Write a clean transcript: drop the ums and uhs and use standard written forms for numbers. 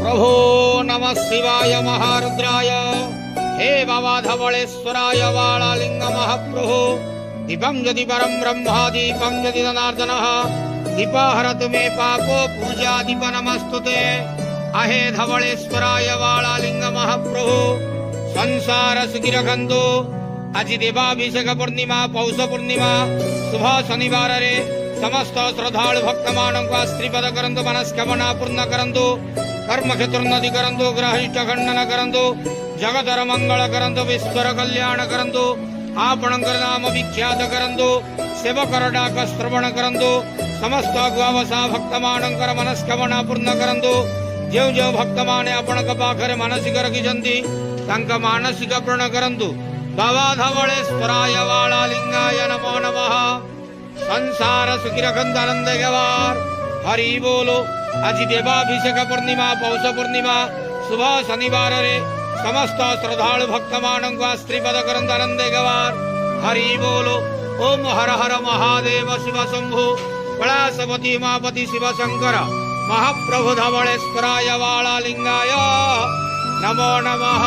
प्रभो नमः शिवाय महारुद्राय हे बाबा धवलेश्वराय वाळालिंग महाप्रभो दीपं यदि परं ब्रह्मा दीपं यदि जनार्दनः दीपहरतु मे पापो पूजा दीप नमस्तुते अहे धवलेश्वराय वाळालिंग महाप्रभो संसार सुखिरखंदो आज देवाभिषेक पूर्णिमा पौष पूर्णिमा शुभ शनिवार रे समस्त श्रद्धालु भक्त मानक श्रीपद करंतु मनस्कामना पूर्ण करंतु कर्म क्षेत्रोन्नति करंतु ग्रहिष्ठ खंडन करंतु जगतर मंगल करंतु विश्वर कल्याण करंतु आपणकर नाम विख्यात करंतु सेवकर डाक श्रवण करंतु समस्त गुआवसा भक्त मानकर मनस्कामना पूर्ण करंतु जो जो भक्त माने आपणक पाखरे मानसिक रखिछंती तांक मानसिक पूर्ण करंतु बाबा धवलेश्वराय वाळालिंगाय नमो नमः संसार सुखिरखंद आनंद गवार हरि बोलो आज देवाभिषेक पूर्णिमा पौष पूर्णिमा शुभ शनिवार रे समस्त श्रद्धालु भक्त मानक श्रीपद करंद आनंद गवार हरि बोलो ओम हर हर महादेव शिव शंभु कैलासपति उमापति शिव शंकर महाप्रभु धवलेश्वराय वाळालिंगाय नमो नमः।